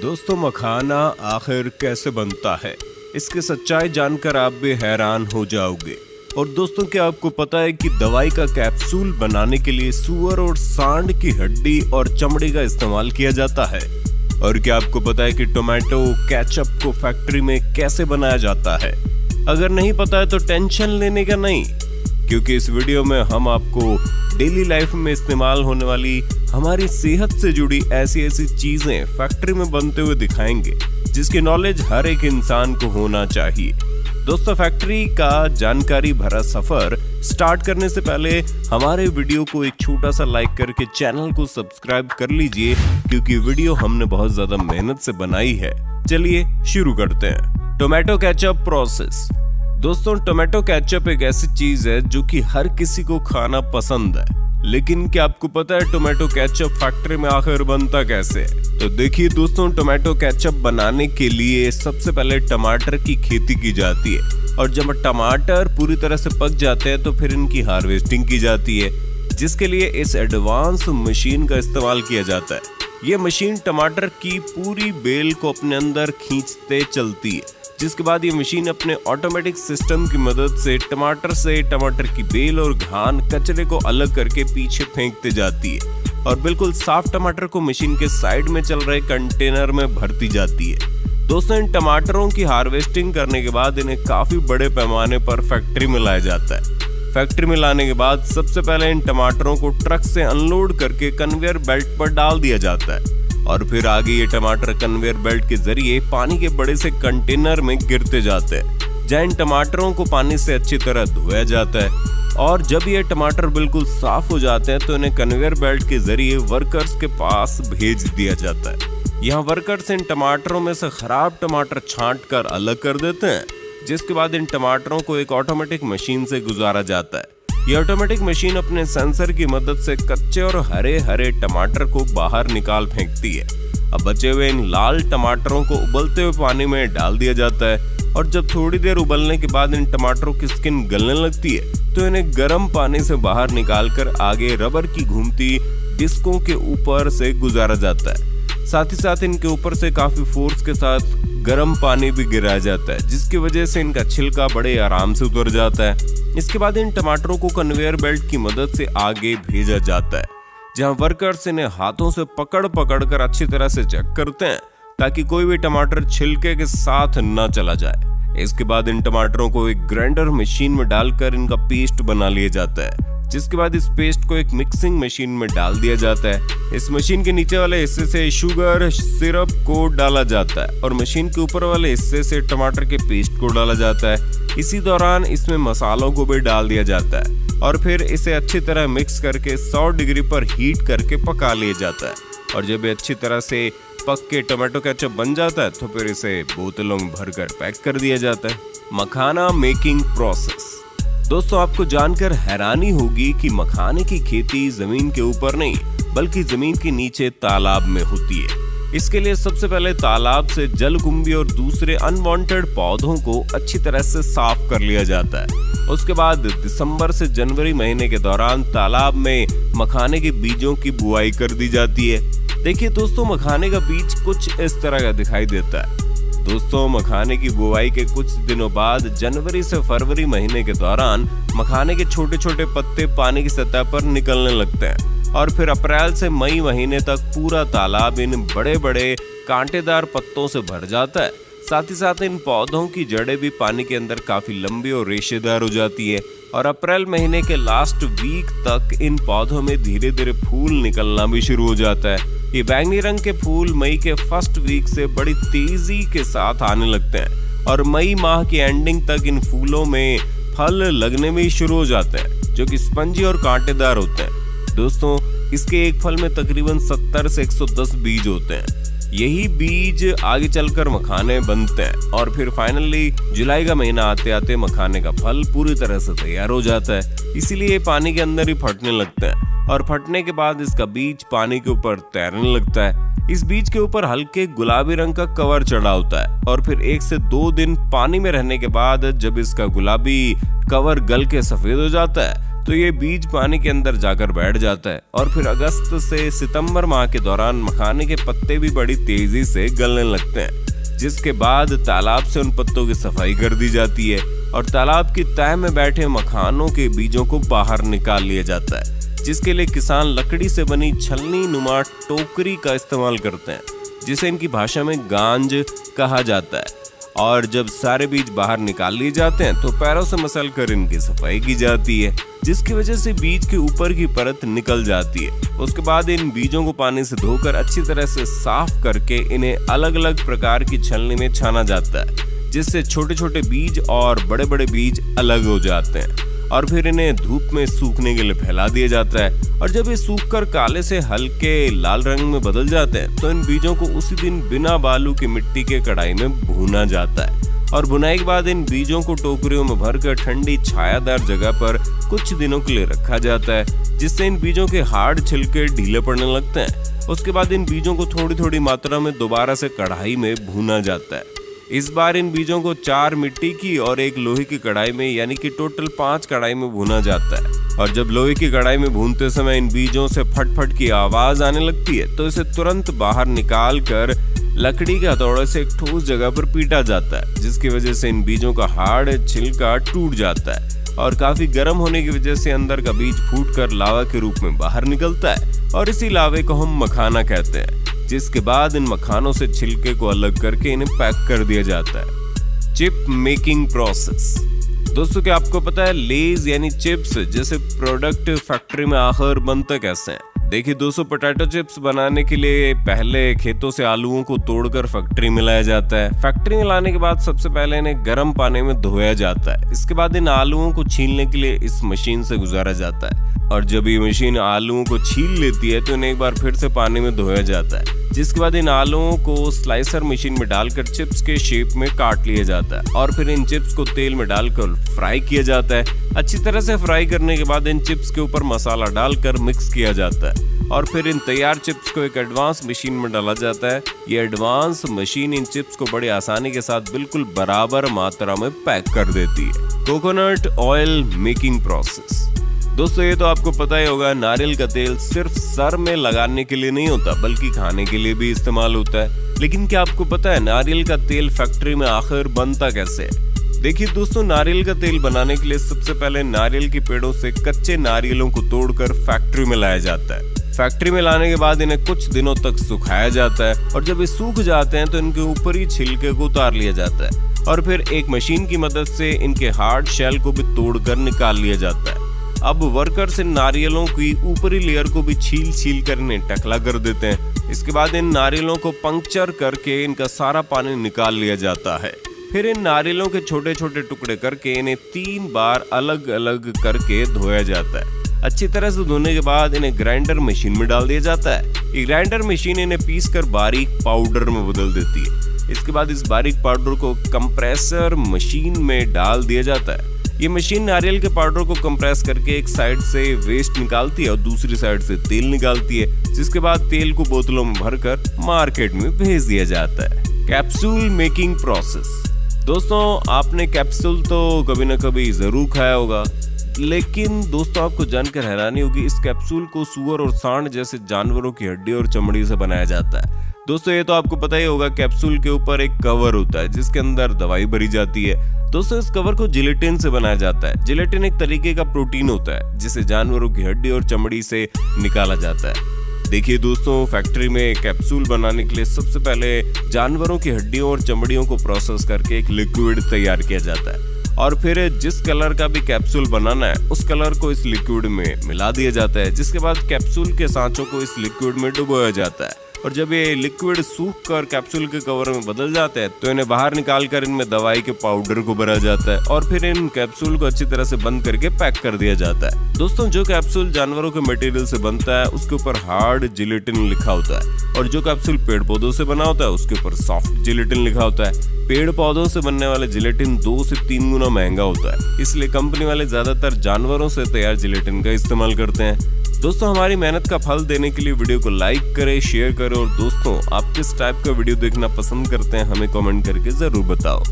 दोस्तों, मखाना आखिर कैसे बनता है, इसकी सच्चाई जानकर आप भी हैरान हो जाओगे। और दोस्तों, क्या आपको पता है कि दवाई का कैप्सूल बनाने के लिए सूअर और सांड की हड्डी और चमड़ी का इस्तेमाल किया जाता है? और क्या आपको पता है कि टोमेटो केचप को फैक्ट्री में कैसे बनाया जाता है? अगर नहीं पता है तो टेंशन लेने का नहीं, क्योंकि इस वीडियो में हम आपको डेली लाइफ में इस्तेमाल होने वाली हमारी सेहत से जुड़ी ऐसी चीजें फैक्ट्री में बनते हुए दिखाएंगे, जिसकी नॉलेज हर एक इंसान को होना चाहिए। दोस्तों, फैक्ट्री का जानकारी भरा सफर स्टार्ट करने से पहले हमारे वीडियो को एक छोटा सा लाइक करके चैनल को सब्सक्राइब कर लीजिए, क्योंकि वीडियो हमने बहुत ज्यादा मेहनत से बनाई है। चलिए शुरू करते हैं। Tomato ketchup process. दोस्तों, टोमेटो केचप एक ऐसी चीज है जो कि हर किसी को खाना पसंद है, लेकिन क्या आपको पता है टोमेटो केचप फैक्ट्री में आखिर बनता कैसे है? तो देखिए दोस्तों, टोमेटो केचप बनाने के लिए सबसे पहले टमाटर की खेती की जाती है, और जब टमाटर पूरी तरह से पक जाते हैं तो फिर इनकी हार्वेस्टिंग की जाती है, जिसके लिए इस एडवांस मशीन का इस्तेमाल किया जाता है। ये मशीन टमाटर की पूरी बेल को अपने अंदर खींचते चलती है, जिसके बाद ये मशीन अपने ऑटोमेटिक सिस्टम की मदद से टमाटर की बेल और घान कचरे को अलग करके पीछे फेंकते जाती है, और बिल्कुल साफ टमाटर को मशीन के साइड में चल रहे कंटेनर में भरती जाती है। दोस्तों, इन टमाटरों की हार्वेस्टिंग करने के बाद इन्हें काफी बड़े पैमाने पर फैक्ट्री में लाया जाता है। फैक्ट्री में लाने के बाद सबसे पहले इन टमाटरों को ट्रक से अनलोड करके कन्वेयर बेल्ट पर डाल दिया जाता है, और फिर आगे ये टमाटर कन्वेयर बेल्ट के जरिए पानी के बड़े से कंटेनर में गिरते जाते हैं, जहाँ इन टमाटरों को पानी से अच्छी तरह धोया जाता है। और जब ये टमाटर बिल्कुल साफ हो जाते हैं तो इन्हें कन्वेयर बेल्ट के जरिए वर्कर्स के पास भेज दिया जाता है। यहाँ वर्कर्स इन टमाटरों में से खराब टमाटर छांट कर अलग कर देते हैं, जिसके बाद इन टमाटरों को एक ऑटोमेटिक मशीन से गुजारा जाता है। ये ऑटोमेटिक मशीन अपने सेंसर की मदद से कच्चे और हरे हरे टमाटर को बाहर निकाल फेंकती है। अब बचे हुए इन लाल टमाटरों को उबलते हुए पानी में डाल दिया जाता है, और जब थोड़ी देर उबलने के बाद इन टमाटरों की स्किन गलने लगती है तो इन्हें गर्म पानी से बाहर निकालकर आगे रबर की घूमती डिस्कों के ऊपर से गुजारा जाता है। साथ ही साथ इनके ऊपर से काफी फोर्स के साथ गर्म पानी भी गिराया जाता है, जिसकी वजह से इनका छिलका बड़े आराम से उतर जाता है। इसके बाद इन टमाटरों को कन्वेयर बेल्ट की मदद से आगे भेजा जाता है, जहां वर्कर्स इन्हें हाथों से पकड़ कर अच्छी तरह से चेक करते हैं, ताकि कोई भी टमाटर छिलके के साथ न चला जाए। इसके बाद इन टमाटरों को एक ग्राइंडर मशीन में डालकर इनका पेस्ट बना लिया जाता है, जिसके बाद इस पेस्ट को एक मिक्सिंग मशीन में डाल दिया जाता है। इस मशीन के नीचे वाले हिस्से से शुगर सिरप को डाला जाता है, और मशीन के ऊपर वाले हिस्से से टमाटर के पेस्ट को डाला जाता है। इसी दौरान इसमें मसालों को भी डाल दिया जाता है, और फिर इसे अच्छी तरह मिक्स करके 100 डिग्री पर हीट करके पका लिया जाता है। और जब ये अच्छी तरह से पक के टोमेटो केचप बन जाता है तो फिर इसे बोतलों में भरकर पैक कर दिया जाता है। मखाना मेकिंग प्रोसेस। दोस्तों, आपको जानकर हैरानी होगी कि मखाने की खेती जमीन के ऊपर नहीं, बल्कि जमीन के नीचे तालाब में होती है। इसके लिए सबसे पहले तालाब से जलकुंभी और दूसरे अनवांटेड पौधों को अच्छी तरह से साफ कर लिया जाता है। उसके बाद दिसंबर से जनवरी महीने के दौरान तालाब में मखाने के बीजों की बुआई कर दी जाती है। देखिए दोस्तों, मखाने का बीज कुछ इस तरह का दिखाई देता है। दोस्तों, मखाने की बुआई के कुछ दिनों बाद जनवरी से फरवरी महीने के दौरान मखाने के छोटे छोटे पत्ते पानी की सतह पर निकलने लगते हैं, और फिर अप्रैल से मई महीने तक पूरा तालाब इन बड़े बड़े कांटेदार पत्तों से भर जाता है। साथ ही साथ इन पौधों की जड़ें भी पानी के अंदर काफी लंबी और रेशेदार हो जाती है, और अप्रैल महीने के लास्ट वीक तक इन पौधों में धीरे धीरे फूल निकलना भी शुरू हो जाता है। ये बैंगनी रंग के फूल मई के फर्स्ट वीक से बड़ी तेजी के साथ आने लगते हैं, और मई माह की एंडिंग तक इन फूलों में फल लगने में शुरू हो जाते हैं, जो कि स्पंजी और कांटेदार होते हैं। दोस्तों, इसके एक फल में तकरीबन 70 से 110 बीज होते हैं। यही बीज आगे चलकर मखाने बनते हैं, और फिर फाइनली जुलाई का महीना आते आते मखाने का फल पूरी तरह से तैयार हो जाता है। इसीलिए पानी के अंदर ही फटने लगते हैं, और फटने के बाद इसका बीज पानी के ऊपर तैरने लगता है। इस बीज के ऊपर हल्के गुलाबी रंग का कवर चढ़ा होता है, और फिर 1 से 2 दिन पानी में रहने के बाद जब इसका गुलाबी कवर गल के सफेद हो जाता है तो ये बीज पानी के अंदर जाकर बैठ जाता है और फिर अगस्त से सितंबर माह के दौरान मखाने के पत्ते भी बड़ी तेजी से गलने लगते हैं, जिसके बाद तालाब से उन पत्तों की सफाई कर दी जाती है और तालाब की तह में बैठे मखानों के बीजों को बाहर निकाल लिया जाता है, जिसके लिए किसान लकड़ी से बनी छलनी नुमा टोकरी का इस्तेमाल करते हैं, जिसे इनकी भाषा में गांज कहा जाता है। और जब सारे बीज बाहर निकाल लिए जाते हैं तो पैरों से मसल कर इनकी सफाई की जाती है, जिसकी वजह से बीज के ऊपर की परत निकल जाती है। उसके बाद इन बीजों को पानी से धोकर अच्छी तरह से साफ करके इन्हें अलग अलग प्रकार की छलनी में छाना जाता है, जिससे छोटे छोटे बीज और बड़े बड़े बीज अलग हो जाते हैं और फिर इन्हें धूप में सूखने के लिए फैला दिया जाता है। और जब ये सूखकर काले से हल्के लाल रंग में बदल जाते हैं तो इन बीजों को उसी दिन बिना बालू की मिट्टी के कढ़ाई में भूना जाता है और भुनाई के बाद इन बीजों को टोकरियों में भरकर ठंडी छायादार जगह पर कुछ दिनों के लिए रखा जाता है, जिससे इन बीजों के हार्ड छिलके ढीले पड़ने लगते हैं। उसके बाद इन बीजों को थोड़ी थोड़ी मात्रा में दोबारा से कढ़ाई में भूना जाता है। इस बार इन बीजों को 4 मिट्टी की और 1 लोहे की कढ़ाई में यानी कि टोटल 5 कढ़ाई में भुना जाता है। और जब लोहे की कढ़ाई में भूनते समय इन बीजों से फट-फट की आवाज आने लगती है तो इसे तुरंत बाहर निकाल कर लकड़ी के हथौड़े से एक ठोस जगह पर पीटा जाता है, जिसकी वजह से इन बीजों का हार्ड छिलका टूट जाता है और काफी गर्म होने की वजह से अंदर का बीज फूटकर लावा के रूप में बाहर निकलता है और इसी लावे को हम मखाना कहते हैं। जिसके बाद इन मखानों से छिलके को अलग करके इन्हें पैक कर दिया जाता है। Chip making process. दोस्तों क्या आपको पता है लेज यानी चिप्स जैसे प्रोडक्ट फैक्ट्री में आखिर बनता कैसे है? देखिए दोस्तों, पोटैटो चिप्स बनाने के लिए पहले खेतों से आलूओं को तोड़कर फैक्ट्री में लाया जाता है। फैक्ट्री में लाने के बाद सबसे पहले इन्हें गर्म पानी में धोया जाता है। इसके बाद इन आलूओं को छीलने के लिए इस मशीन से गुजारा जाता है और जब ये मशीन आलूओं को छील लेती है तो इन्हें एक बार फिर से पानी में धोया जाता है, जिसके बाद इन आलूओं को स्लाइसर मशीन में डालकर चिप्स के शेप में काट लिया जाता है और फिर इन चिप्स को तेल में डालकर फ्राई किया जाता है। अच्छी तरह से फ्राई करने के बाद इन चिप्स के ऊपर मसाला डालकर मिक्स किया जाता है और फिर इन तैयार चिप्स को एक एडवांस मशीन में डाला जाता है। ये एडवांस मशीन इन चिप्स को बड़ी आसानी के साथ बिल्कुल बराबर मात्रा में पैक कर देती है। Coconut oil making process. दोस्तों ये तो आपको पता ही होगा, नारियल का तेल सिर्फ सर में लगाने के लिए नहीं होता बल्कि खाने के लिए भी इस्तेमाल होता है। लेकिन क्या आपको पता है नारियल का तेल फैक्ट्री में आखिर बनता कैसे है? देखिए दोस्तों, नारियल का तेल बनाने के लिए सबसे पहले नारियल के पेड़ों से कच्चे नारियलों को तोड़कर फैक्ट्री में लाया जाता है। फैक्ट्री में लाने के बाद इन्हें कुछ दिनों तक सुखाया जाता है और जब ये सूख जाते हैं तो इनके ऊपर ही छिलके को उतार लिया जाता है और फिर एक मशीन की मदद से इनके हार्ड शेल को भी तोड़कर निकाल लिया जाता है। अब वर्कर्स इन नारियलों की ऊपरी लेयर को भी छील कर इन्हें टकला कर देते हैं। इसके बाद इन नारियलों को पंक्चर करके इनका सारा पानी निकाल लिया जाता है। फिर इन नारियलों के छोटे छोटे टुकड़े करके इन्हें 3 बार अलग अलग करके धोया जाता है। अच्छी तरह से धोने के बाद इन्हें ग्राइंडर मशीन में डाल दिया जाता है। ये ग्राइंडर मशीन इन्हें पीसकर बारीक पाउडर में बदल देती है। इसके बाद इस बारीक पाउडर को कंप्रेसर मशीन में डाल दिया जाता है। ये मशीन नारियल के पाउडर को कंप्रेस करके एक साइड से वेस्ट निकालती है और दूसरी साइड से तेल निकालती है, जिसके बाद तेल को बोतलों में भरकर मार्केट में भेज दिया जाता है। Capsule making process. दोस्तों आपने कैप्सूल तो कभी ना कभी जरूर खाया होगा, लेकिन दोस्तों आपको जानकर हैरानी होगी इस कैप्सूल को सूअर और सांड जैसे जानवरों की हड्डी और चमड़ी से बनाया जाता है। दोस्तों ये तो आपको पता ही होगा, कैप्सूल के ऊपर एक कवर होता है जिसके अंदर दवाई भरी जाती है। दोस्तों इस कवर को जिलेटिन से बनाया जाता है। जिलेटिन एक तरीके का प्रोटीन होता है जिसे जानवरों की हड्डी और चमड़ी से निकाला जाता है। देखिए दोस्तों, फैक्ट्री में कैप्सूल बनाने के लिए सबसे पहले जानवरों की हड्डियों और चमड़ियों को प्रोसेस करके एक लिक्विड तैयार किया जाता है और फिर जिस कलर का भी कैप्सूल बनाना है उस कलर को इस लिक्विड में मिला दिया जाता है, जिसके बाद कैप्सूल के सांचों को इस लिक्विड में डुबोया जाता है और जब ये लिक्विड सूख कर कैप्सूल के कवर में बदल जाते हैं तो इन्हें बाहर निकालकर इनमें दवाई के पाउडर को भरा जाता है और फिर इन कैप्सूल को अच्छी तरह से बंद करके पैक कर दिया जाता है। दोस्तों जो कैप्सूल जानवरों के मटेरियल से बनता है उसके ऊपर हार्ड जिलेटिन लिखा होता है और जो कैप्सूल पेड़ पौधों से बना होता है उसके ऊपर सॉफ्ट जिलेटिन लिखा होता है। पेड़ पौधों से बनने वाले जिलेटिन 2 से 3 गुना महंगा होता है, इसलिए कंपनी वाले ज्यादातर जानवरों से तैयार जिलेटिन का इस्तेमाल करते हैं। दोस्तों हमारी मेहनत का फल देने के लिए वीडियो को लाइक करें, शेयर करें और दोस्तों आप किस टाइप का वीडियो देखना पसंद करते हैं हमें कमेंट करके जरूर बताओ।